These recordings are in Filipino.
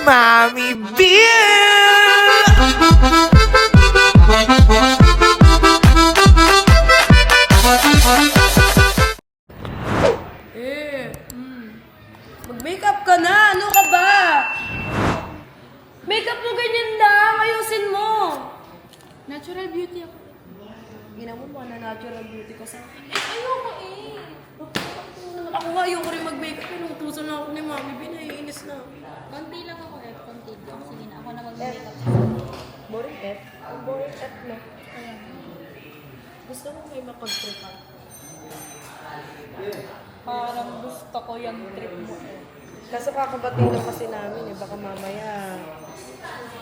Mommy Beer! Mag-makeup ka na! Ano ka ba? Makeup mo ganyan lang! Ayusin mo! Natural beauty ako. Gina mo na natural beauty ka sa akin. Ayoko eh. Ako nga ayoko rin mag-makeup. Pinutusan na ako ni Mami. Binaiinis na. Konti lang ako eh. Konti. Sige na, ako na mag-makeup. Boring F? Ang boring F na. Gusto mo may mapag-trip. Parang gusto ko yung trip mo eh. Kaso kakabati lang kasi namin eh. Baka mamaya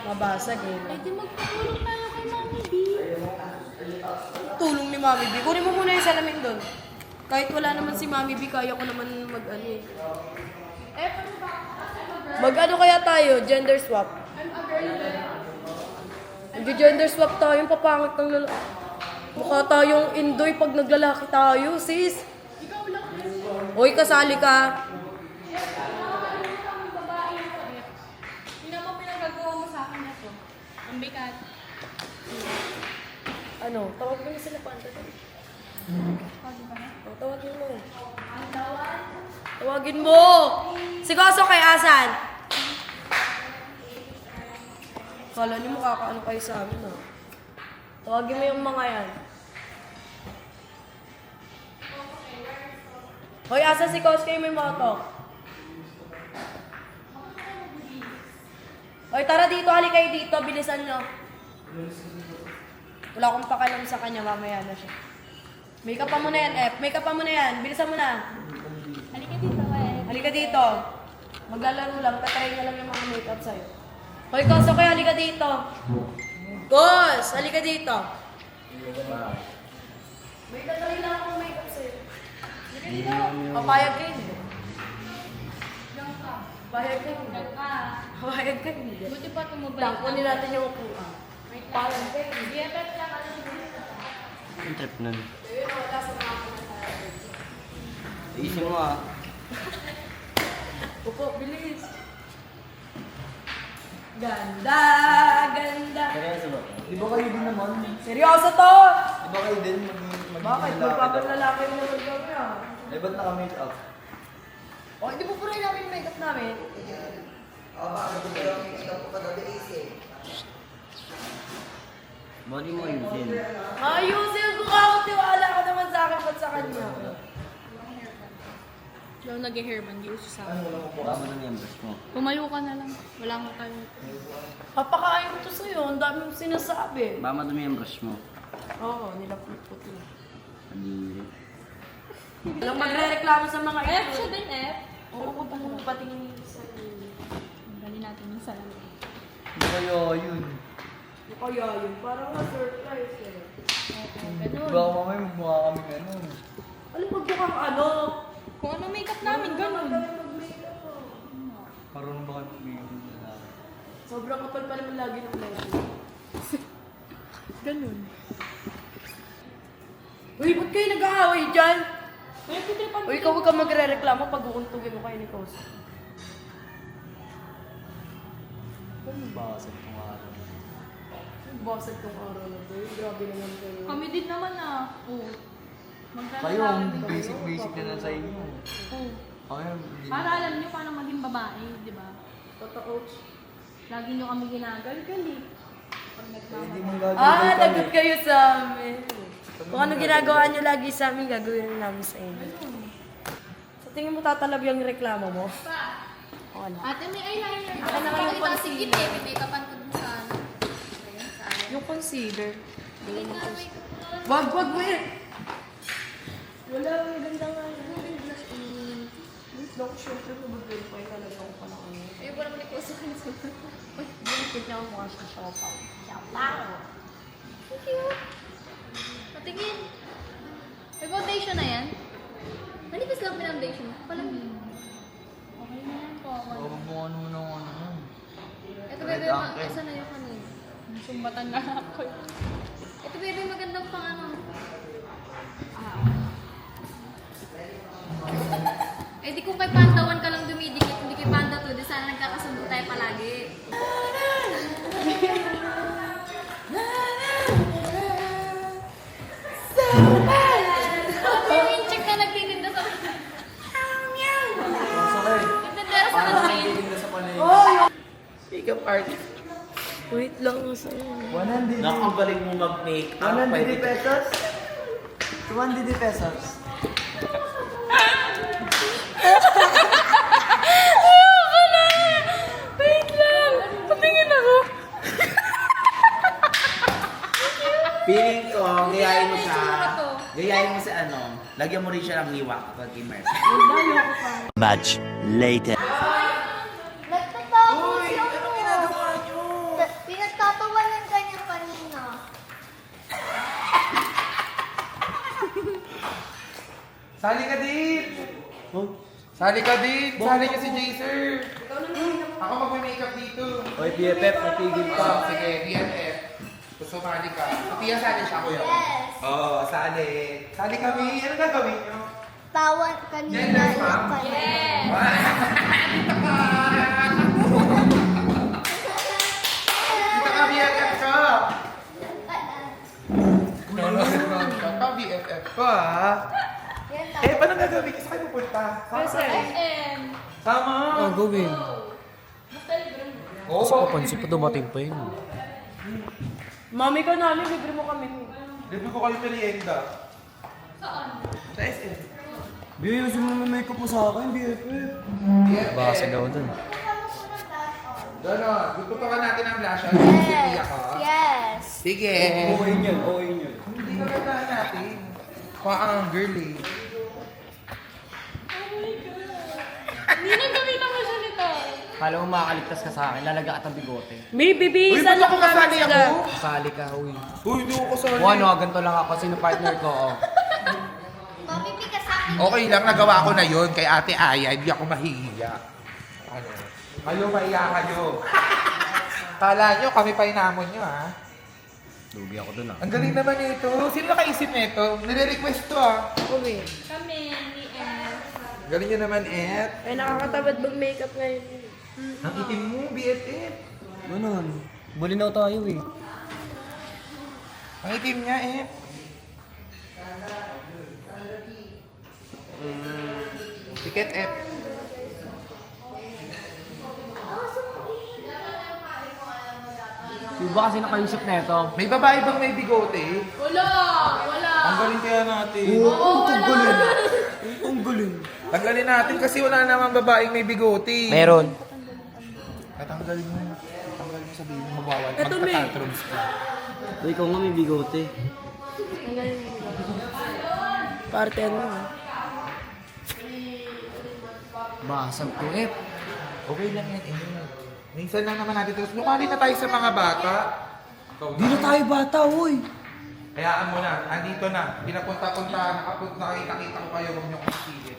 mabasag eh. Ay, di magpatulong tayo kay Mami B. Tulong ni Mami B. Kunin mo muna yung salamin doon. Kahit wala naman si Mami B, kaya ko naman mag-ano eh. Mag-ano kaya tayo? Gender swap. Mag-gender swap tayo. Yung papangit ng lalaki. Mukha tayong indoy pag naglalaki tayo, sis. Uy, kasali ka. Hindi naman pinagagawa mo sa akin na to. Ang bigat. Ano? Tawag mo na sila panta doon. Tawagin mo. Tawagin mo! Si Goso kay Asan? Kala niyo makakaano kayo sa amin, ha? Tawagin mo yung mga yan. Hoy, asan si Koske may moto? Hoy, tara dito, halika kayo dito, bilisan nyo. Wala akong pakialam sa kanya, mamaya na siya. Makeup pa muna yan, F. Makeup pa muna yan, bilisan mo na. Halika dito eh. Halika dito. Maglalaro lang, tatry niya lang yung mga makeup sa'yo. Hoy, Kos, okay, halika dito. Kos, halika dito. May tatry lang akong makeup sa'yo. Halika dito. Papayag ka hindi. Papayag ka hindi. Papayag ka hindi. Buti pa tumubay. Tangkunin natin yung upuan. Papayag ka hindi. Biyabat lang ano. Yung trip nun. Ayun, wala sa mga tayo. Iisip mo ah. Upo, bilis. Ganda, ganda. Seryoso ba? Di ba kayo din naman? Seryoso to! Di ba kayo din Bakit? Magpapalalaki mo naman kami ah. Eh, ba't naka-make up? O, hindi po puray namin yung makeup namin. Body mo ayusin. Ayusin ko ka ako, tiwala ka naman sa akin, ba't sa kanya? Daw nag-hairband, di uso sa akin. Baka mo lang yung brush mo. Pumayo ka na lang. Wala akong kayo. Papakain ko to sa'yo, ang dami mong sinasabi. Baka madumi yung brush mo. Oo, nilapot-put yun. Hindi. Walang magre-reklamo sa mga F siya din F. Oo, patingin niyo sa sarili. Dali natin yung salamin. Di kaya yun. Ano kaya yun? Parang na-surprise eh. Ganun. Baka mamaya magmukha kami ganun. Ano magbukhang ano? Kung ano makeup namin, ganun. Mag-makeup oh. Parang ba kayo mag-make Sobrang kapal pa naman lagi ng level. Ganun. Uy, ba't kayo nag-aaway dyan? May pitripan Uy, ikaw huwag kang magre-reklamo pag uuntugin mo kayo ni Kosa. Ano ba sa itong araw? Basag tong araw na to. Grabe naman kayo. Kami din naman ah. Oo. Kayo, ang basic na lang sa inyo. Oo. Kaya, hindi. Para alam niyo paano maging babae, di ba? Totoo. Lagi niyo kami ginagal-gali. Pag Hindi nagmamahal. mo gagawin. Ah, lagot kayo sa amin. Kung ano ginagawa nyo lagi sa amin, gagawin namin sa inyo. Sa tingin mo tatalab yung reklamo mo? O ano? Ate, may eyeliner. Ako naman yung Sige, concealer. may make-upan ko dun sa ano. Yung concealer. Wag, eh! Wala, ang ganda nga. Wait lang, syempre mag-verify talaga ako pa ng ano. Ayun ko naman ikuso ka na sila. Uy, binipit niya ako mukha sa siopaw. Siopaw! Thank you. Patingin. May foundation na yan? Manipis lang foundation. Palamig. Okay na yan po. Huwag mo ano nung ano nun. Ito Red bebe, Anchor. isa na yung kanina. Sumbatan na ako. Ito bebe, magandang pang ano. Eh di kung kay Panda 1 ka lang dumidikit, hindi kay Panda 2, di sana nagkakasundo tayo palagi. Wait lang kasi. 100 Nakagaling mo mag-make up. 100 pesos? 100 pesos. Wait lang! Patingin ako. Feeling ko, gayahin mo Ano siya. yung tsura to? Gayahin mo sa ano. Lagyan mo rin siya ng hiwa kapag immerse. Much later. Nagtatawa si ano. Pinagtatawanan ka niya kanina. Sali ka din! Sali ka din! Sali ka si Jaser! Ako mag-makeup dito. Oy, BFF, natigil ka. Sige, DNF. Gusto sumali ka. Pati sali siya, kuya. Yes. Oo, sali. Sali kami. Ano gagawin nyo? Tawan kanina Yes, ma'am. yung kanina. Yes! Kita ka BFF ka! Ka BFF ka, ha? Yan, Eh, paano gagawin? Kasi kayo pupunta. SM. Sama! gawin. Oo. Papansin pa dumating pa yun. Mami ka namin, libre mo kami. Libre ko kayo merienda. Saan? Sa SM. Biyusin mo na makeup mo sa akin, BFF. Basa daw dun. Ganon. Tututukan natin ang blush. Yes. Yes. Sige. Okay niyan, okay niyan. Hindi na gagawin natin. Paang girly. Hindi na gamitan mo siya nito. Kala mo makakaligtas ka sa akin, lalaga at ang bigote. May Uy, bibihisan ba't lang ako kasali namin ako? sila. Kasali ka, uy. Uy, hindi ako kasali. O ano, ganito lang ako, sino partner ko, oh. Mapipi ka sa akin. Okay lang, nagawa ko na yon kay Ate Aya. Hindi ako mahihiya. Ano? Kayo, mahiya kayo. Kala nyo, kami pa inamon nyo, ha? Lugi ako dun, ah. Ang galing naman ito. Sino nakaisip nito? Nire-request to, ha? Uwi. Kami, ni F. Galing nyo naman, Ed. Ay, nakakatabad mag-makeup ngayon. Ang itim mo, BFF. Ganun. Bulinaw tayo, eh. Ang itim niya, Ed. Ticket F. Di ba kasi nakaisip na ito? May babae bang may bigote? Wala! Wala! Ang galing kaya natin. Oo, ang galing. Ang galing. Tanggalin natin kasi wala namang babaeng may bigote. Meron. Tatanggalin mo. Tatanggalin mo, sabihin mo, bawal. Ito, may. Magpa-tantrums ka. Uy, ikaw nga may bigote. Parte ano. Basag ko, eh. Okay lang yan, eh. Minsan lang naman natin. Tapos lumali na tayo sa mga bata. Di na tayo bata, uy. Hayaan mo na. Andito na. Pinapunta-punta. Nakakita-kita ko kayo. Huwag niyo kong silid.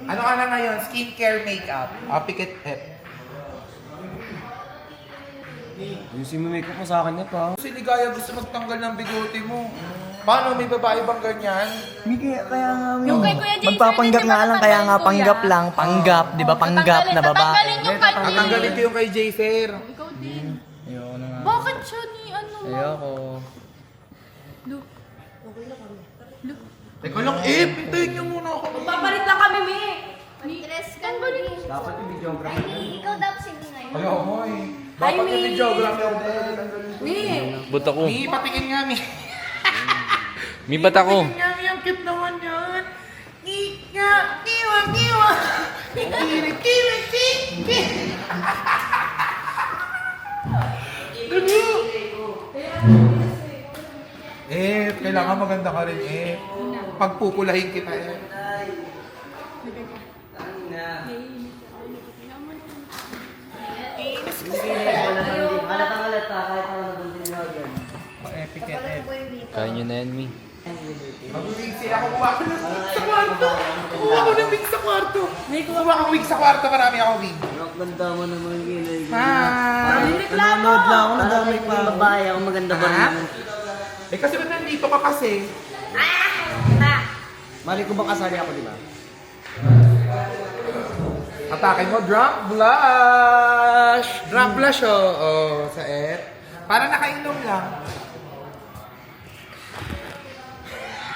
Ano ka na ngayon? Skincare makeup. Picket F. Ayusin mo makeup mo sa akin, eh, pa. Si Ligaya gusto magtanggal ng bigote mo. Paano? May babae bang ganyan? Kaya nga, Yung kay Kuya Jason, magpapanggap hindi nga ba lang, kaya nga tatanggalin, panggap Kuya? lang. Panggap, di ba? Panggap na babae. Tatanggalin yung kay Tatanggalin ko yung kay Jaser. Ikaw din. Ayoko na nga. Bakit siya ni ano mo? Ayoko. Look. Teka lang, hintayin niyo muna ako. Papalit lang kami, Mi. Dress ka na rin. Dapat yung videographer. Ay, ikaw dapat sige ngayon. Ayaw mo eh. Hi, Dapat Mi. yung videographer ako tatanggalin ko. Mi. Buta ko. Mi, patingin nga, Mi. May bata ko. Patingin nga, Mi. Ang cute naman yan. Nga, kiwa, kiwa. Kiri, kiri, kiri. Kailangan maganda ka rin, Pagpupulahin kita, Epic yan, Kaya nyo na yan, Mi. Mag-wig sila. Kukuha ko ng wig sa kwarto. Kukuha ko ng wig sa kwarto. Kukuha ko wig sa kwarto. Marami ako wig. Ang ganda mo naman, Ginoy. Hi! Nanonood lang ako, nadamay pa ako. Babae ako, maganda ba Ha? naman? Eh kasi ba't nandito ka kasi? Mali ko bang kasali ako, di ba? Atake mo, drunk blush! Drunk blush, oh, sa F. Para nakainom lang.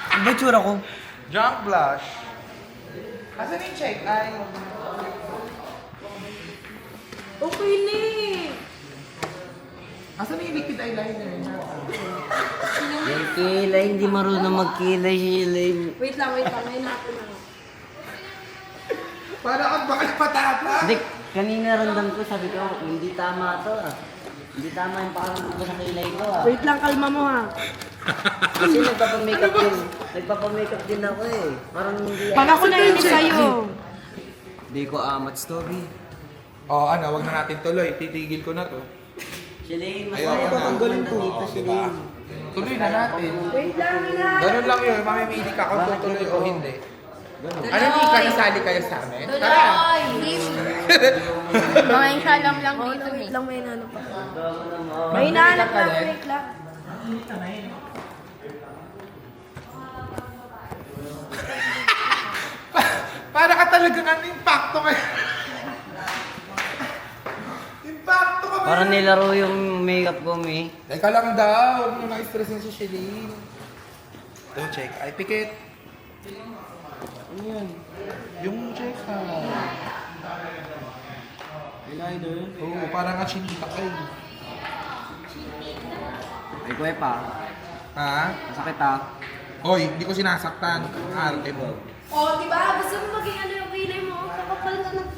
Ano ba yung tsura ko? Drunk blush. Asan yung check? Ay. Okay na eh. Asan na yung liquid eyeliner? Yung kilay, hindi marunong magkilay si Elaine. Wait lang. May natin lang. Para kang bakal patata. Hindi, kanina random ko, sabi ko, hindi tama to ah. Hindi tama yung pakaramdam ko sa kilay ko ah. Wait lang, kalma mo ha. Kasi nagpapamakeup din. Nagpapamakeup din ako eh. Parang hindi Pag ako nainis sa'yo. Hindi ko amat, Stoby. Oo, wag na natin tuloy. Titigil ko na to. Si Elaine, Ayaw masaya ko na. tatanggalin to. Dito si Diba? Elaine. Tuloy na natin. Wait lang na. Ganun lang yun. Mamimili ka kung tutuloy o hindi. Ano, Nika, isali kayo sa amin? Tara! Mga inshallah lang Oh, dito wait eh. lang, may hinahanap pa. May hinahanap lang, wait lang. Para ka talagang ang impacto ngayon. Impacto ka Parang nilaro yung makeup ko, Mi. Teka lang daw. Huwag mo na-stressin si Shelly. Don't check. Ay, pikit. Ano yan? Yung check ha. Eyeliner. Oo, parang nga chinita kayo. Ay, kuya pa. Ha? Masakit ha. Hoy, hindi ko sinasaktan. Ang arte mo. Oh, di ba? Gusto mo maging ano yung kilay mo? Kakapal na ng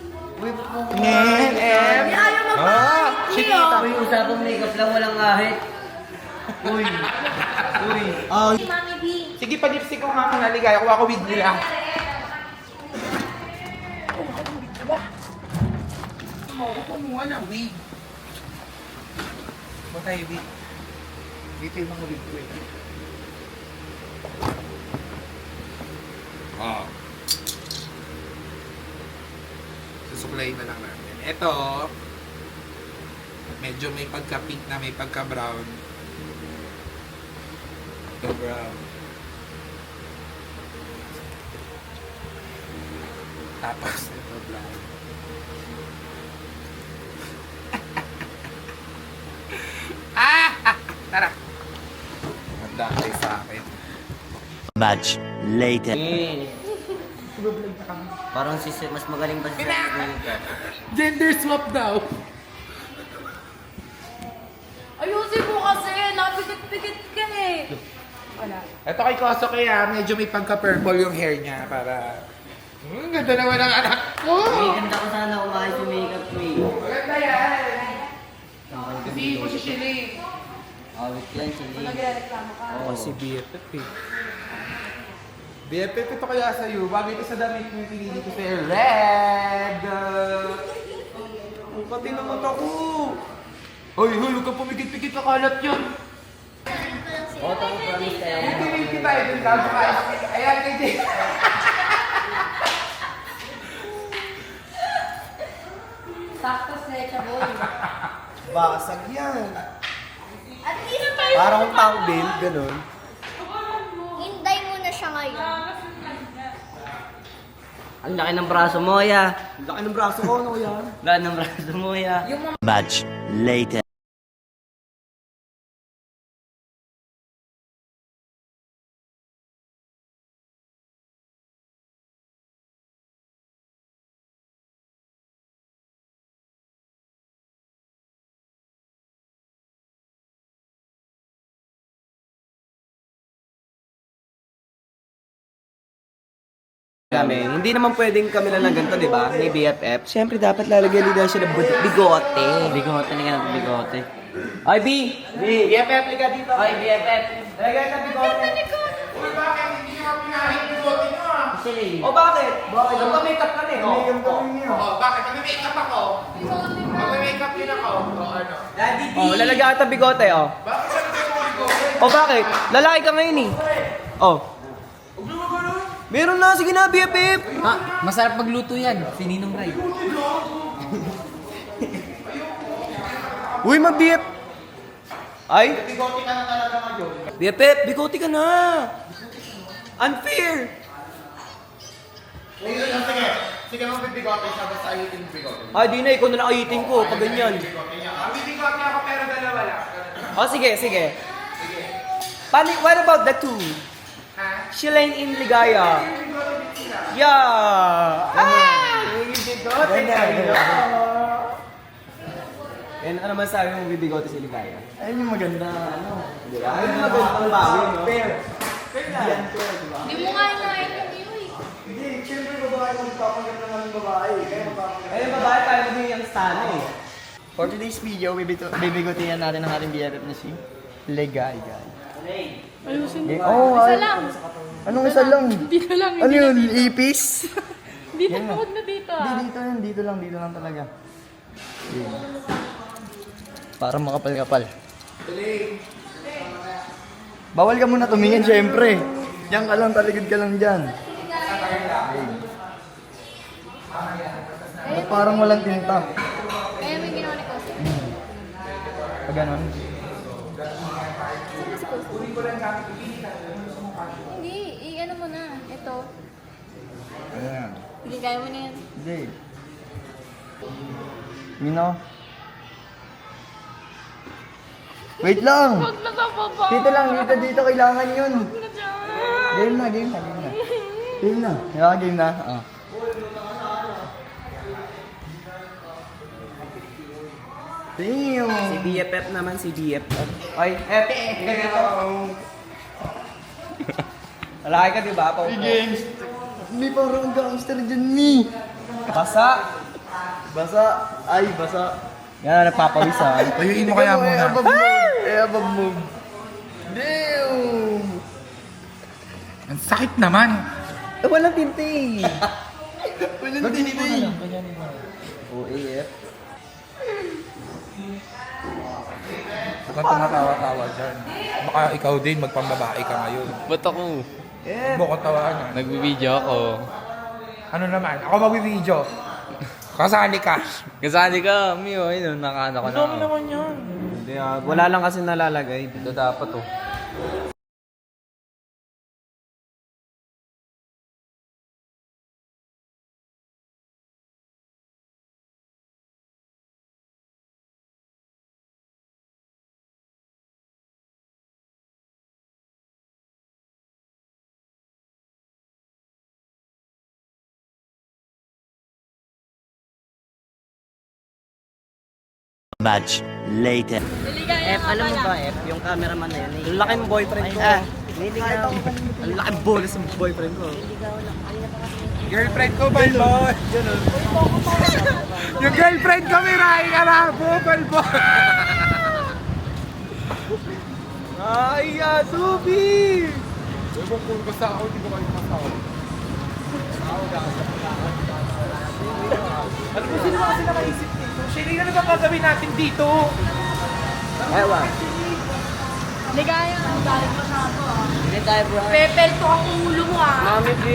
Ayaw Chinita ko yung usapang makeup lang, walang ahit. Uy. Si Mami B. Sige, palipstick ko nga muna. Ligaya. Kuha ko wig nila. Kumuha ng wig. Kuha tayo wig. Dito yung mga wig ko eh. Susuklayin na lang natin. Ito, medyo may pagka-pink na may pagka-brown. Ito brown. Tapos ito brown. Tara! Handa kayo sa akin. Much later. Eh. Parang si Seth, mas magaling pa si Seth makeup. Gender swap daw. Ayusin mo kasi, napikit-pikit ka eh. Wala. Ito kay Koso kaya medyo may pagka-purple yung hair niya para... ganda naman ang anak ko! Eh, ganda ko sana kumain si makeup ko eh. Maganda yan! Kasi mo si Shelly. Awit yan si Elaine. Nagre-reklamo ka. Oo, si BFF eh. BFF ito kaya sa'yo. Bagay ito sa damit mo yung pinili ko sa'yo. Red! Ang pati naman ako! Hoy, huwag ka pumikit-pikit na kalat yun! Oo, tapos promise tayo. Hindi tayo dun lang. Ayan, kay Jay. Sakto stretcha boy. Basag yan. At di na tayo. Parang tank bill, ganun. Hinday mo na siya ngayon. Ang laki ng braso mo, ya. Laki ng braso ko, ano yan? Laki ng braso mo, ya. Much later. Kami, hindi naman pwedeng kami lang ganito, di ba? May BFF. Siyempre, dapat lalagyan nila siya ng bigote. Bigote, lagyan natin bigote. Ay, B! BFF, liga dito. Ay, BFF. Lagyan ka bigote. Uy, bakit hindi nyo pinahing bigote nyo ah? Si Elaine. O bakit? Bakit? Nagpa-makeup ka na eh. Makeup ka rin niya. Oh, bakit? Mag-makeup ako. Mag-makeup din ako. O ano? Oh, lalagyan ka ng bigote, oh. Bakit siya nagsasabi ko? O bakit? Lalaki ka ngayon eh. Oh. Meron na, sige na, BFF. Masarap magluto yan. Si Ninong Ray. Uy, mag-BF. Ay? Bigote ka na talaga ngayon. BFF, bigote ka na. Unfair. Sige, sige mo bigote siya basta ayitin yung bigote. Ay, di na, ikaw na lang ayitin ko pag ganyan. Bigote niya. Ang bigote ako pero dalawa lang. Oh, sige, sige. What about the two? Ha? Shilane in Ligaya. Yeah! Ah! Yung bigote kayo. And ano masabi mo bibigote si Ligaya? Ayun yung maganda, ano. Di ba? Ayun yung magandang bawi, no? Fair. Hindi mo nga inain yung iyo eh. Hindi, syempre babae magpapanggap naman ng babae. Kaya magpapanggap. Ayun, babae tayo mo yung stana eh. For today's video, bibigutihan natin ang ating BFF na si Legay. Ayusin mo. Oh, Isa lang. Anong isa lang? Dito lang. Ano yun? Ipis? Dito, huwag na dito Hindi, dito lang talaga. Yun. Para makapal-kapal. Bawal ka muna tumingin, syempre. Diyan ka lang, taligid ka lang dyan. Ba't parang walang tinta? Kaya may ginawa ni Kosi. Pag ganon. Saan na si Kosi? Hindi, i-ano mo na. Ito. Ayan. Hindi, kaya mo na yan. Hindi. Mino. Wait lang! Huwag na sa baba. Dito lang, dito kailangan yun. Game na. Game na. Game na. Ah. Damn! Si BFF naman, si BFF. Ay, F! Ganito. Malaki ka, di ba? Games! May parang gangster dyan, ni! Basa! Basa. Yan, nagpapawis ha. Layuin mo kaya muna. Above move. Damn! Ang sakit naman. Eh, walang tinti. Walang tinitay. O, AF. Huwag kang tumatawa-tawa dyan. Baka ikaw din, magpambabae ka ngayon. Ba't ako? Huwag mo kong tawaan. Nagbibideo ako. Ano naman? Ako magbibideo. Kasali ka. Kasali ka, Mio. Ayun, nakaano ko na. Ano naman yan? Hindi wala lang kasi nalalagay. Ito dapat oh. Much later. F, alam mo ba, F? Yung cameraman na yun. Ang laki ng boyfriend ko. Niligaw. Ang laki bonus ng boyfriend ko. Girlfriend ko, balbon. Yung girlfriend ko, may raing arabo, balbon. Ay, Subi! Ewan ko, basta ako, hindi ko kayo masawa. Ano mo, sino ba kasi nakaisip dito? Sherry, ano ba gagawin natin dito? Ewan. Ligaya ang galing masyado ah. Hindi tayo, bro. Pepelto ang ulo mo ah. Mami B.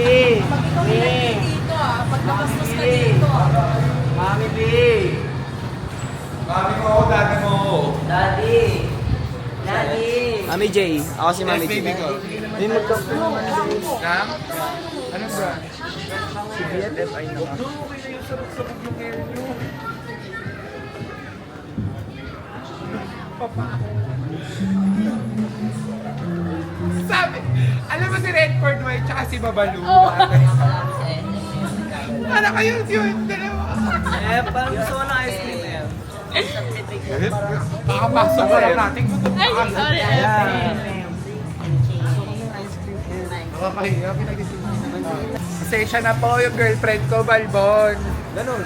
Pag ikaw nilagay dito ah. Pag nakastos ka dito ah. Mami B. Mami mo ako, daddy mo. Daddy. Mami J. Ako si Mami J. baby ko. Hindi magka-pro. Nam? Anong ba? Si BFF ay naman. Sabi, alam mo si Redford White tsaka si Babalu. Ano kayo yun? Dalawa. Eh, parang gusto ko ng ice cream eh. Pakapasok ko lang natin. Sorry. Nakakahiya, pinag-isipan. Pasensya na po yung girlfriend ko, Balbon. Ganun.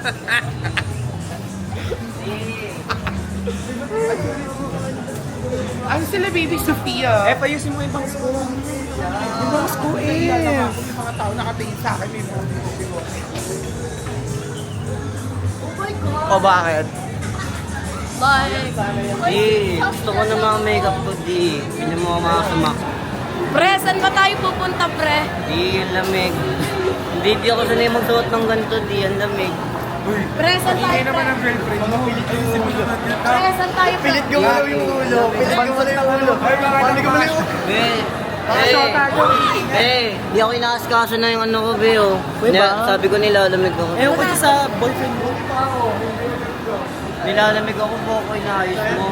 Ano sila, baby Sofia? Eh, payusin mo yung bangs ko. Yung bangs ko eh. Yung mga tao nakatingin sa akin, may movie ko. O bakit? Bye. Di, gusto ko ng mga makeup ko, di. Pili mo mga sumak. Pre, saan ba tayo pupunta, pre? Di, ang lamig. Di ako sanay magsuot ng ganito, di, ang lamig. Pre, saan tayo, Hindi pre? naman ang girlfriend mo. Pre, saan tayo, pre? Pilit ko malaw yung ulo. Paano ko malaw yung ulo? Di ako inaasikaso na yung ano ko, be, oh. Sabi ko nilalamig ako. Eh, kasi sa boyfriend mo. Nilalamig ako po ako, inaayos mo.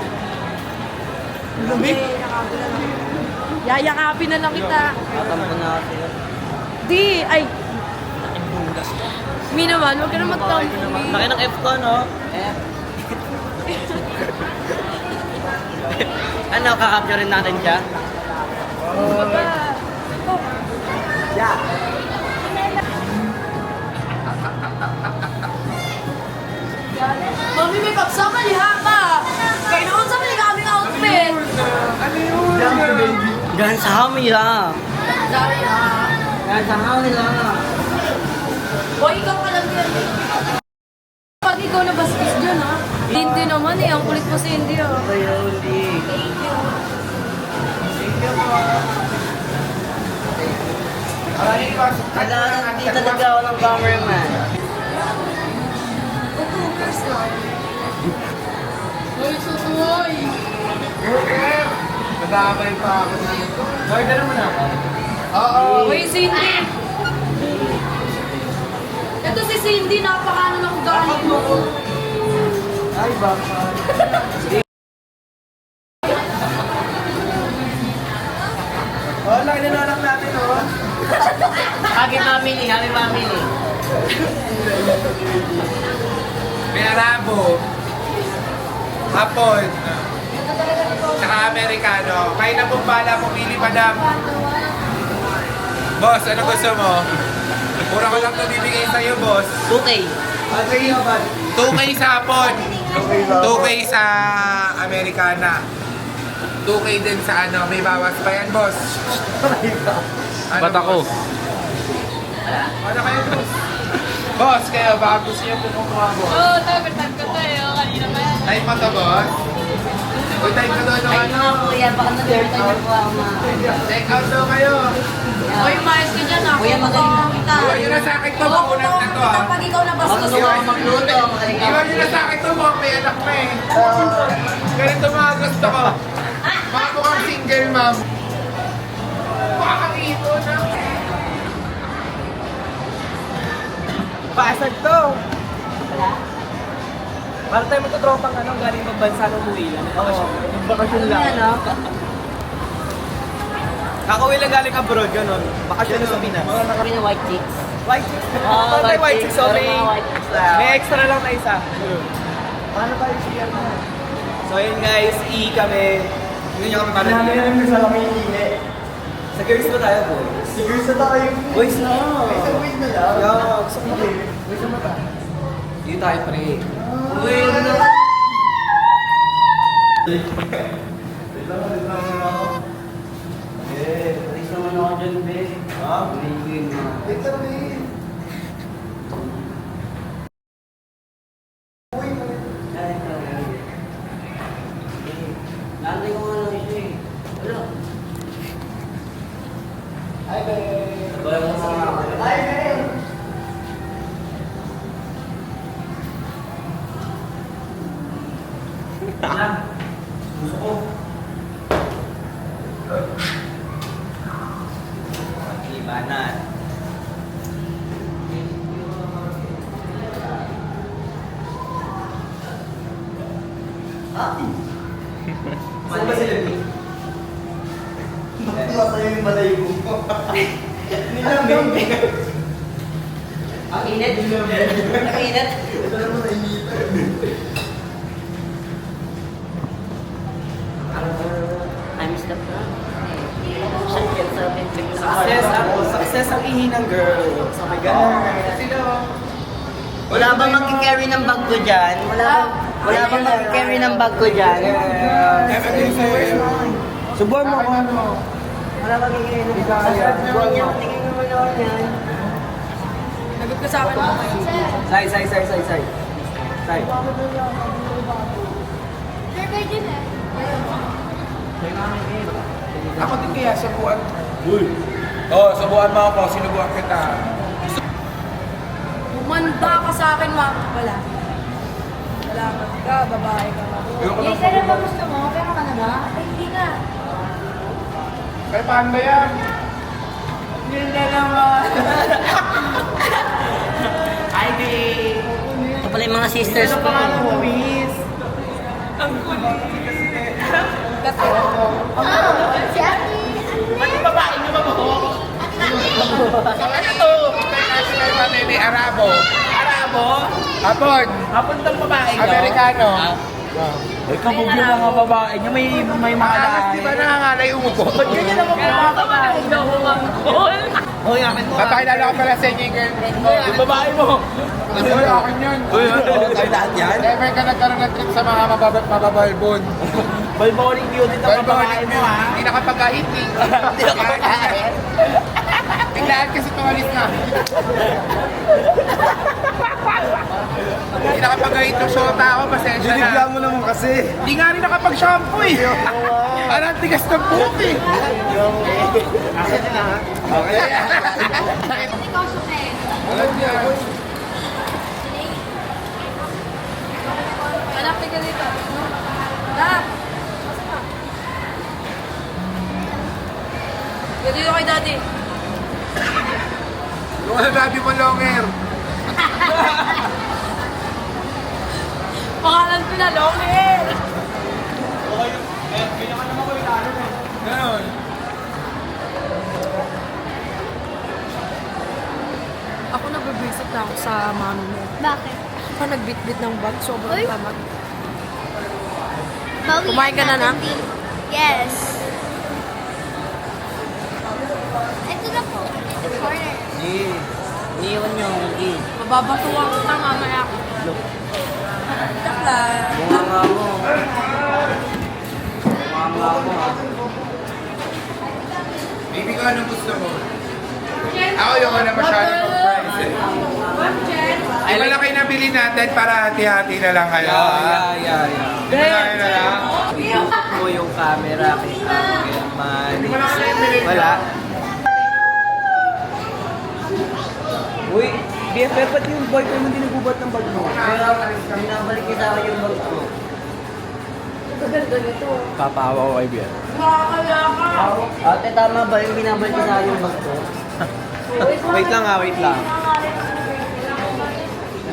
Lamig? Yayakapin na lang kita. Tatampo na kasi. Di, ay. Mi naman, huwag ka na magtampo. Laki ng F ko, no? F. Ano, kakapturin natin siya? Mami, may pagsama liha ka. Kaya noon sa mga kaming outfit. Gan sa kami lang. Sorry ha. Gan sa kami lang. Hoy, ikaw ka lang yan. Pag ikaw na bastos dyan ha. Hindi naman eh. Ang kulit mo si Hindi ha. Ayun, di. Kailangan hindi talaga ako ng cameraman. Hoy, susuhoy. Nadamay pa ako dito. Order naman ako. Oo. Hoy, Cindy. Ito si Cindy. Napakano ng ugali mo. Ay, baka. Oh, laki na anak natin, oh. Happy family, happy family. May Arabo. Hapon. Saka Amerikano. Kayo na pong bala pumili, madam. Boss, ano gusto mo? Pura ko lang ito bibigay sa'yo, boss. 2K. Ang sa'yo, bad. 2K sa hapon. 2K sa Amerikana. 2K din sa ano. May bawas pa yan, boss. Ano, Ba't ako? Ano kayo, boss? Boss, kayo, baka gusto niyo kumukuha, boss. Oo, tagatag ko tayo. Kanina ba yan? Type mo to, boss. Uy, type mo doon, Ay, ano? mga kuya, baka nag-birthday niyo po ako mga... Check out daw kayo. Hoy, maayos ka dyan ha. Kuya, magaling. kita. Iwan nyo na sa akin to, makunat na to, ha? Kapag ikaw na bastos Magaling mo. ako magluto, magaling ako. Iwan nyo na sa akin to, mukhang may anak pa eh. Ganito mga gusto ko. Mga mukhang single mom. Makakito na. Pasag to. Para tayo magtotropang ano, galing magbansa ng umuwi lang. Bakasyon lang. Ano? Kakauwi lang galing abroad, gano'n. Bakasyon na sa Pinas. Kami na white chicks. White chicks. Ah, Parang tayo white chicks, so Pero may, mga white chicks lang. may extra lang na isa. Paano tayo siya na? So yun guys, kami. Hindi nyo kami paano. Namin gusto kami iingi. Sa girls ba tayo, boys? Sa girls na tayo. Boys na. Isang boys na lang. Yeah, gusto ko kami. Boys na mata. Hindi tayo pre. Uy, ano na? Alis naman ako dyan, be. Bumingin mo. Nanday ko nga lang siya eh. Wala. Hi, babe. Wala mo sa mga. Hi, babe. Gusto ko. Ibanan. Saan ba sila ni? Bakit tayo yung balay mo? Nilamig. Ang init. Ang init. Ito naman na initan. I miss the prom. Sakit sa bibig. Success ang ihi ng girl. So my God. Wala bang mag-carry ng bag ko dyan? Wala bang mag-carry ng bag ko dyan? Subuhan mo kung ano. Wala bang mag-carry ng bag ko dyan? Naman niya, tingin naman ako yan. Nagot ka sa akin mo ngayon. Say. Say. Sir, kayo din eh. Ako din kaya subuan. Uy. Oo, subuan mo ako. Sinubuan kita. Umanda ka sa akin, ma. Wala. Wala ka, babae ka. Ayoko Hindi, lang sir, subuan. ba gusto mo? Pero ka na ba? Ay, hindi na. Kaya paano ba yan? Hindi naman. Hi, babe. Ito pala yung mga sisters ko. Si Ate. Ano to? International Family Arabo. Arabo? Hapon. Hapon tong babae ko. Amerikano. Ay, kabog yung mga babae niya. May mga Angas, di ba nangangalay umupo? Ba't ganyan naman mga babae? Hoy, akin mo. Papakilala ko pala sa inyo yung girlfriend mo. Yung babae mo. Uy, akin yun. Uy, tayo lahat yan. Never ka nagkaroon ng trip sa mga mababalbon. Balboning beauty ng mga babae mo, ha? Hindi nakapag-kahit eh. Hindi ako makakain. Biglaan kasi tumalis na. Hindi nakapag-kahit ng shota ako, pasensya na. Binigyan mo naman kasi. Hindi nga rin nakapag-shampoo eh. Parang tigas ng buhok eh. Okay. Ikaw siya eh. Alam niya. Anak, tigil dito. Anak! Dito kay daddy. Yung ano dati mo longer. Pangalan ko na, Longer! Ganon. Ako nabibisip na ako sa mami mo. Bakit? Ako nagbitbit ng bag, sobrang Uy. tamad. Bawian Kumain ka na, natin Nak? din. Yes. Ito na po. Ito corner. Niyon yung gin. Mababatuwa ko na mamaya. Takla. Bunganga mo. Bunganga mo. Baby ko, anong gusto mo? Ako yung na masyadong surprise eh. Ay, wala kayo nabili natin para hati-hati na lang kayo. Yeah. Hati na lang. Ko yung camera kita. Hindi mo na kami nabili. Wala. Uy, BFF, ba't yung boyfriend mo dinugubat ng bag mo? Pero binabalik kita yung bag ko. Ganda nito. Papawa ko kay BFF. Ate, tama ba yung binabalik kita yung bag ko? Wait lang ha, wait lang.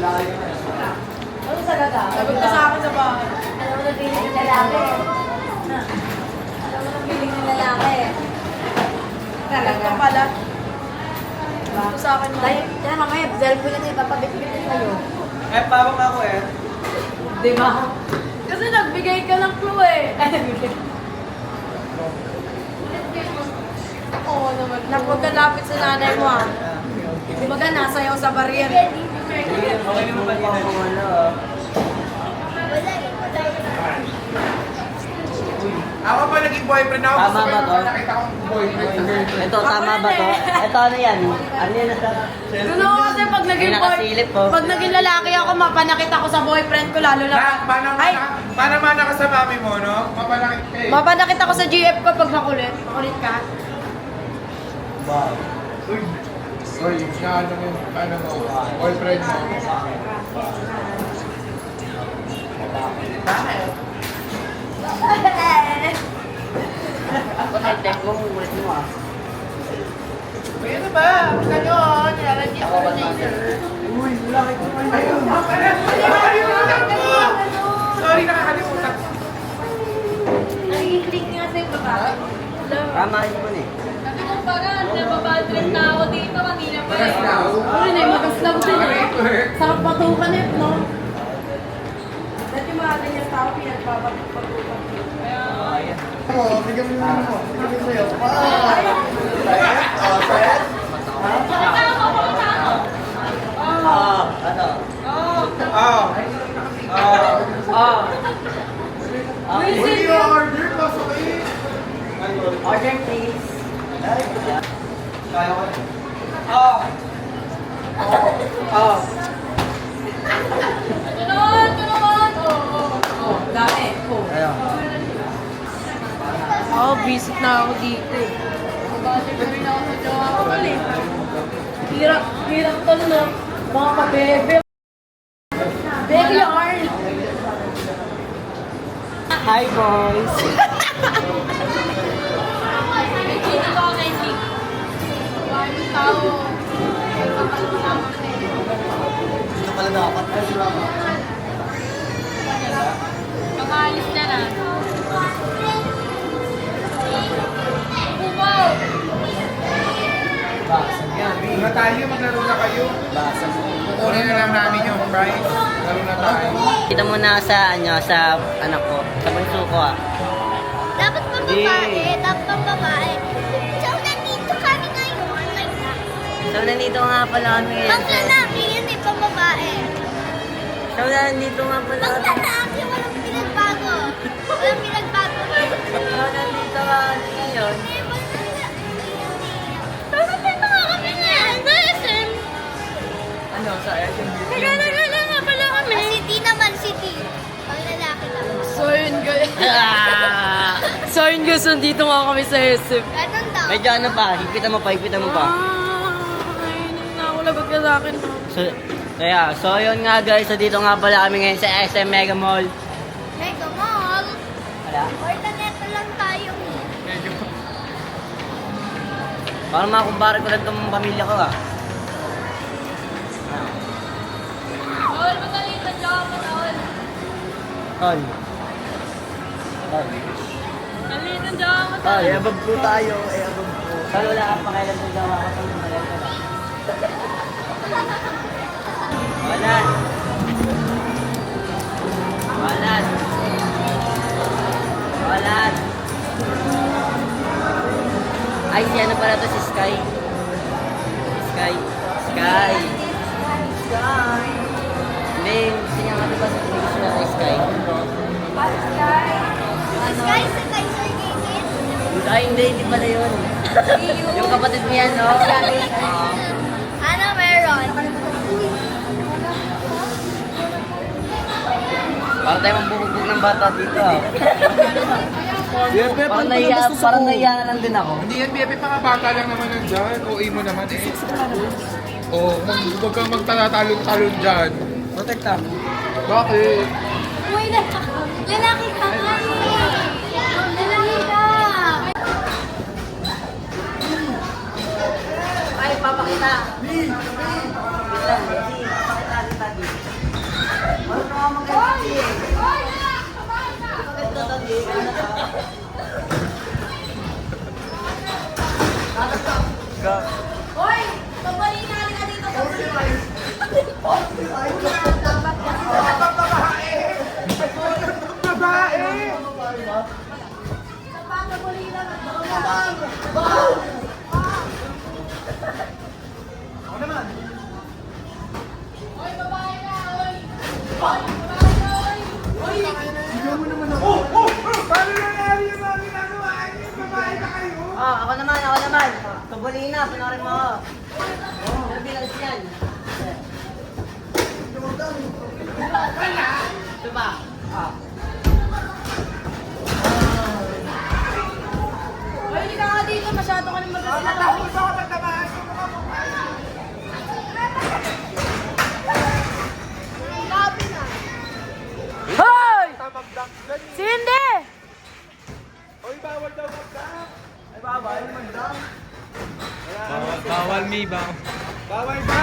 Ano talaga? Sabi ka sa akin sa bahay. Alam mo na feeling ng lalaki. Alam mo na feeling ng lalaki. Talaga pala. Gusto sa akin mo. Dahil, yan mamaya, cellphone na ipapabit-bit sa'yo. Eh, parang ako eh. Di ba? Kasi nagbigay ka ng clue eh. Oo naman. Napagkalapit sa nanay mo ah. Kumbaga, nasayaw sa barrier. Okay naman ba yun? Ako pa naging boyfriend ako. Tama Gusto ko ba yung to? nakita kong boyfriend sa girlfriend. Ito, tama ba to? Ito, ano yan? Ano yan? Gusto ko kasi pag naging May nakasilip po. pag naging lalaki ako, mapanakit ako sa boyfriend ko, lalo na. Ay, Panamana ka sa mami mo, no? Mapanakit ka eh. mapanakit ako sa GF ko pag makulit. Makulit ka. Uy, na ano mo, boyfriend mo. Tek mo, ulit mo ah. Uy, ano ba? Ganon, nilalagyan ko na laser. Uy, laki ko pa yun. Nakakalimutan ko! Sorry, nakakalimutan ko. Naging-click nga sa'yo ba? Tama yun eh. Sabi ko pa nga, nababadrip na ako dito kanina pa eh. Ano na, magaslaw din eh. Sarap patukan eh, no? Dati yung mga ganyan tao, pinagpapatukan. Ano? Uy, order pa sa kayo. Order please. Tulungan! Dami. Oo, visit na ako dito eh. Nababadrip na rin ako sa jowa ko pala eh. Hirap to no. Mga kabebe. Baby yarn. Hi boys. Dito ko ako kay Nick. Yung tao. Dito pala dapat. Makaalis na na. Pumaw! Basag yan. Mga tayo, maglaro na kayo. Basag. kukunin na lang namin yung prize. Lalo na tayo. Kita mo na sa, sa anak ko, sa bunso ko ah. Dapat pang babae, dapat pang babae. So, nandito kami ngayon. Like that. So, nandito nga pala kami ngayon. Pang lalaki, yun eh, pang babae. So, nandito nga pala Pang kami. lalaki, walang pinagbago. Walang pinagbago. So, nandito nga ngayon. Eh, pang lalaki, yun eh. Pero dito nga kami ngayon. Listen. Ano, sa SM Beauty? Naglalala nga pala kami. City naman, city. Pang lalaki lang. So yun guys. So yun guys, nandito nga kami sa SM. Ganun daw. Medyo ano pa, higpitan mo pa, higpitan mo pa. Ay, na ako lagot ka sa akin. So yun nga guys, so dito nga pala kami ngayon sa SM Mega Mall. Mega Mall. Wala. Ortaneto lang tayo. Para makumpara ko lang itong pamilya ko ah. Tol, matalitan dyan ako, tol. Tol. Matalitan dyan ako, Tol. Abab po tayo, abab po. Tol, wala kang pakailan sa gawa ko. Tol, malay ka lang. Walan. Walan. Walan. Ay, si ano pala to, si Sky. Sky. Sky. Sky. Hindi, gusto niya nga diba sa television na kay Sky? Sky sa Kaiser Gigit. Ay, hindi pala yun. Yung kapatid niya, no? Ano meron? Para tayo mambubugbog ng bata dito. ah. BFF, Parang ano pala nahiya, bastos ako? parang nahiya na lang din ako. Hindi yan, BFF, mga bata lang naman nandyan. OA mo naman eh. Oo, huwag kang magtatalon-talon dyan. Protekta. Bakit? Uy, lalaki ka nga eh. Lalaki ka. Ay, papakita. Wait lang, papakita kita dito. Ano na ako magkakita? Magkakita ka dito. Hoy, pabalik na ka dito. Paano nangyari yung mga ginagawa niyo? Babae na kayo? Oh, ako naman. Tubulina, panorin mo ako. Ano bilang yan? Ito ba? Ay, hindi ka nga dito. Masyado ka nang magasin. Tapos ako magtamaan yung mga mukha. Grabe na. Hoy! Tamagdak dyan. Cindy! Oy, bawal daw magdak. Ay, bawal, magdam. Bawal, May, bawal. Bawal ba?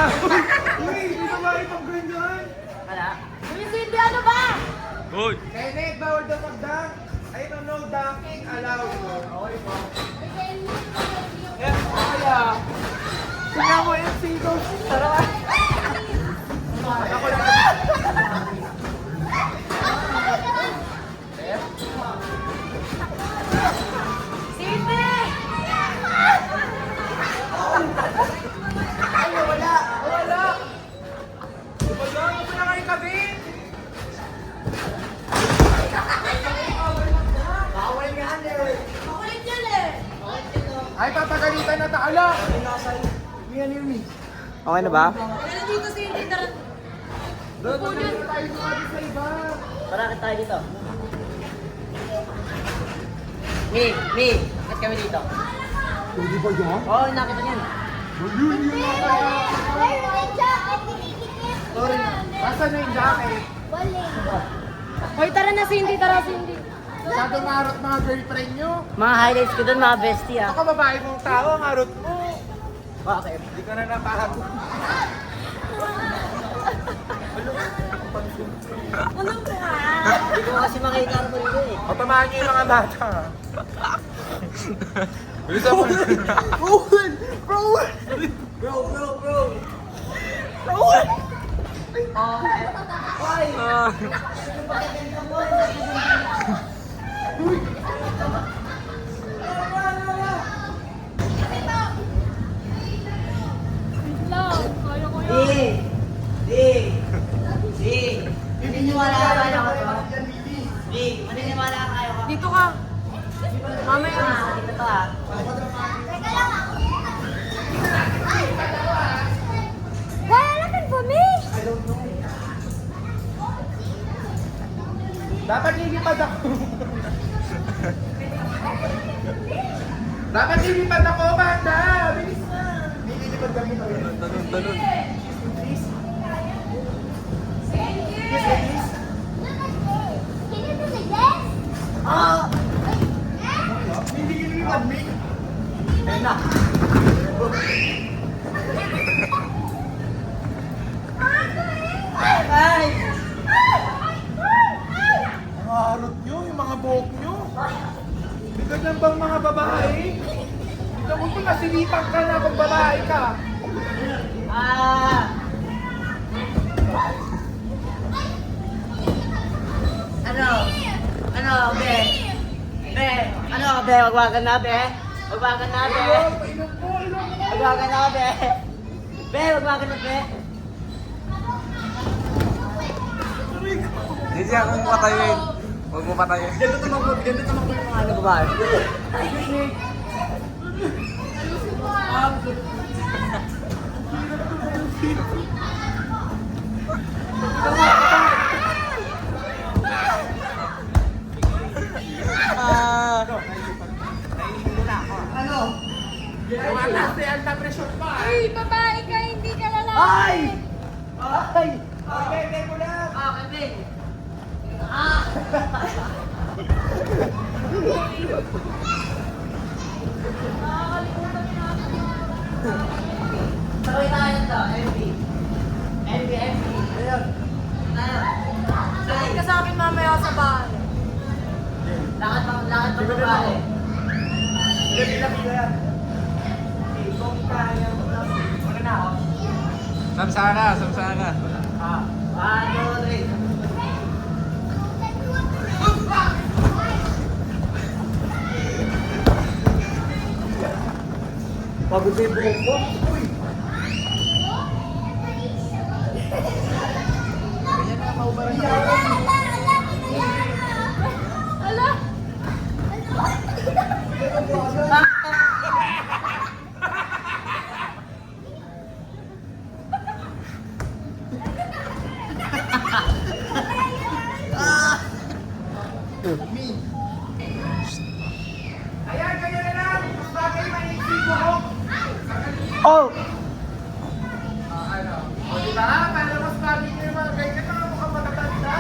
Uy, hindi babae pang ganyan. Wala. Uy, Cindy, ano ba? Uy! Kenneth, bawal daw magdak. I don't know, ducking allowed. Okay po. Yes, kaya. Tingnan mo yung seagulls. Tara. Ako lang. Cindy! Wala. Wala, gusto na kayo kabin. Bawal nga eh. Makulit yan eh. Ay, papagalitan na taala. Okay na ba? Kaya dito, Cindy. Tara. Parakit tayo dito. Mi, bakit kami dito? Pwede ba yan? Oo, nakita niyan. Meron yung jacket, dinikit. Sorry. Nasaan na yung jacket? Wala. Hoy, tara na, Cindy. Tara, Cindy. Masyado marot mga girlfriend nyo. Mga highlights ko doon, mga bestie ah. Ako babae mong tao, ang harot mo. Bakit? Hindi ka na napahago. Anong ka? Hindi ko kasi makita ang dito eh. Patamaan nyo yung mga bata. Bisa mo. Bro! Dito ka. Mamaya. Why looking for me? Dapat lilipad ako. Dapat lilipad ako, Amanda! Bilis na! Lilipad kami na rin. Talon. Can you do the yes? Hindi lilipad, Mick. Ayun na. Ang harot nyo, yung mga buhok nyo. Hindi ganyan bang mga babae? Ito mo kung nasilipan ka na kung babae ka. Wagwagan na, be. Wagwagan na, be. Inom mo. Wagwagan na, be. Be, wagwagan na, be. Hindi siya kung patayin. Huwag mo patayin. Ganda tumakbo yung mga babae. Mataas na yan na pressure pa. Uy, babae ka, hindi ka lalaki. Ay! Okay, mo lang. Sabay tayo to, MV. MV. Sabihin ka sa akin mamaya sa bahay. Lakad pang babae. Pila yan. Okay, kung kaya mo lang. Wala na ako. Samsara. 1, 2, 3. Pagod na yung buhok ko. Uy! Ala! Ayan, ganyan na lang. Mas bagay maiksi buhok. Oh! O diba? Para mas bagay nyo yung mga ganyan na mukhang matatanda.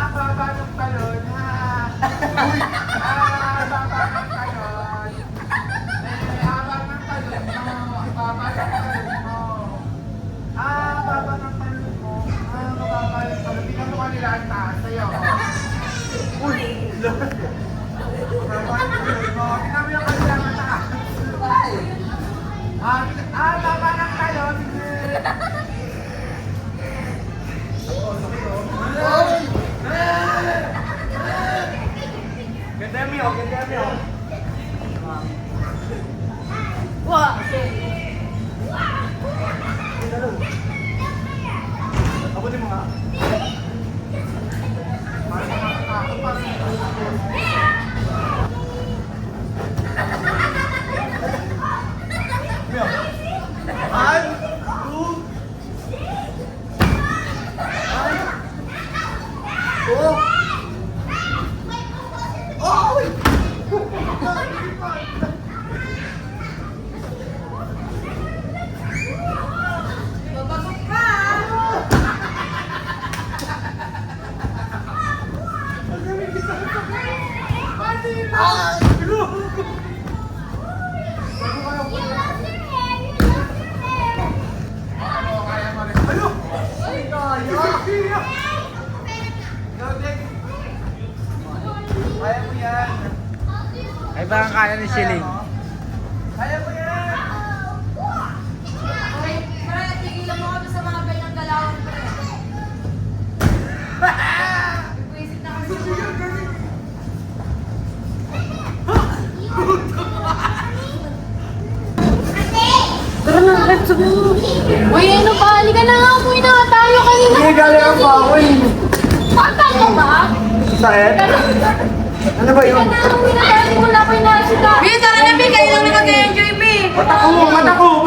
Baba ng talon, ha? Uy! Baba ng talon. Baba ng talon mo. Baba ng talon mo. Baba ng talon mo. Mababa yung talon. Tingnan mo kanila ang taas sa'yo. Uy! Baba ng talon mo. Tingnan mo yung kanila ang taas. Baba ng talon. Ganda mo yun, ganda mo yun. Wah! Abutin mo nga. Ito ang kaya ni Shilling. Kaya mo yan! Pre, tigilan mo kami sa mga ganyang galawan, pre. Visit na kami sa mga... Tara na, Rep, sabi mo. Uy, ano pa? Halika na nga. Umuwi na nga tayo kanina. Hindi galing ang bawal. Patay ka ba? Saan? Ano ba yun? Kaya na, umuwi na tayo. Wala ko inaasita. Bi, tara na, Bi. Kayo lang ni mag-enjoy, Bi. Ba't ako?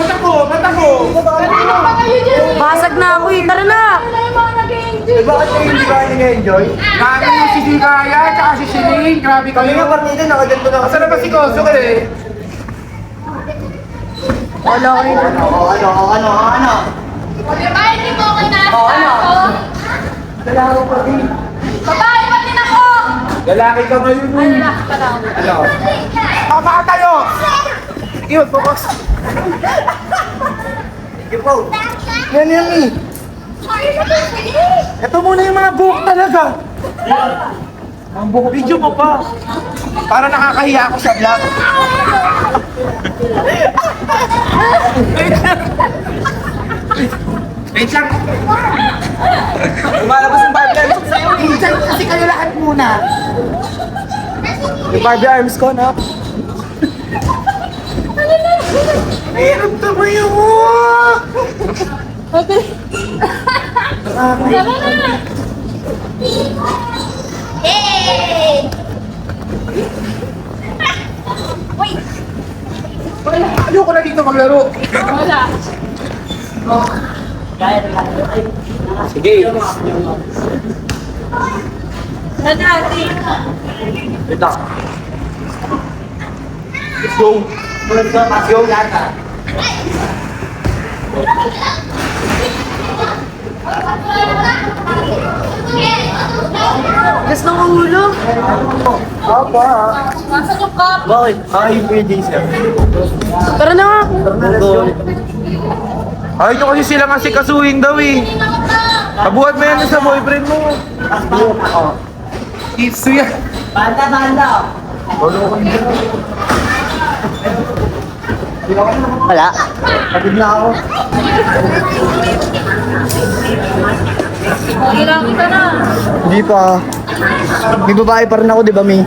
Kanina pa kayo dyan. Basag na ako eh. Tara na. Wala yung mga nag-enjoy. Eh, bakit kayo hindi kayo nag-enjoy? Kami yung si Digaya, tsaka si Shilling. Grabe Kami nga kayo. partida, nakaganto na. Asa na ba si Koso ka eh? Wala kayo. Ano? Diba, hindi mo ako inaasita ko? Kailangan ko pa din. Babae pa din ako. Lalaki ka ngayon. Ay, lalaki pa lang. Ano? Tama tayo! Yun, focus. Sige po. Yan eh. Ito muna yung mga buhok talaga. Ang buhok. Video mo pa. Para nakakahiya ako sa vlog. Wait lang. Lumalabas yung Barbie arms sa'yo. Minsan kasi kayo lahat muna. Yung Barbie arms ko, no? Hirap tumayo mo! Okay. Tara na. Hey! Ayoko na dito maglaro. Wala. Sige. Tara, ate. Wait lang. Let's go. Let's go. Gas ng ulo. Apa? Nasa yung cup. Bakit? Ay, pwede siya. Tara na nga. Ay, ito kasi sila kasi kasuhin daw eh. Kabuhat mo yan sa boyfriend mo. Itsu yan. Banda. Wala. Pagod na ako. Kailangan kita na. Hindi pa. May babae pa rin ako, di ba, May?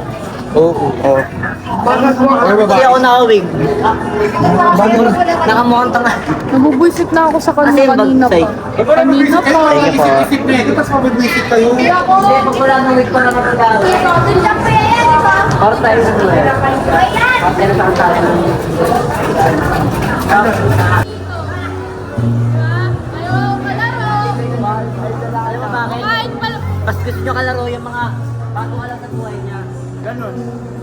Oo. Oo. Hindi ako nakawig. Nakamonta nga. Nabubwisit na ako sa Kasi yung kanina bagsay. Kanina pa. Isip-isip na ito, tapos mabibwisit kayo. Hindi, pag wala nang wig pa naman ang gawin. Para tayo sa tuloy. Para tayo sa tayo. Ayaw kalaro. Alam mo bakit? Kahit pala. Mas gusto nyo kalaro yung mga bago ka lang sa buhay niya. Ganon.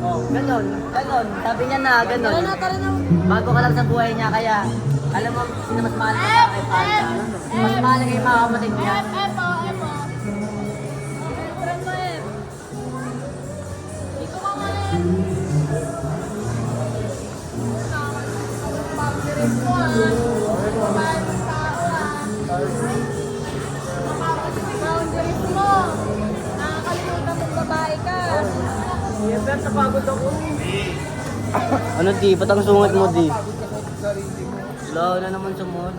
Oh, ganon. Sabi niya na, ganon. Tara na. Bago ka lang sa buhay niya, kaya alam mo, sino mas mahal ka kay Pata? Mas mahal ka yung mga kapatid niya. Epo. Friend mo eh. Ikaw ka nga eh. Boundaries mo ah. Boundaries mo. Nakakalimutan mong babae ka. Ano di? Ba't ang sungit mo di? Wala na naman sa mood.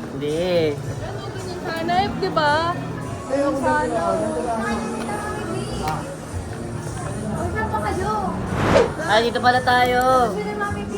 Hindi. Sana eh, di ba? Sana. Ay, dito pala tayo. Mami B.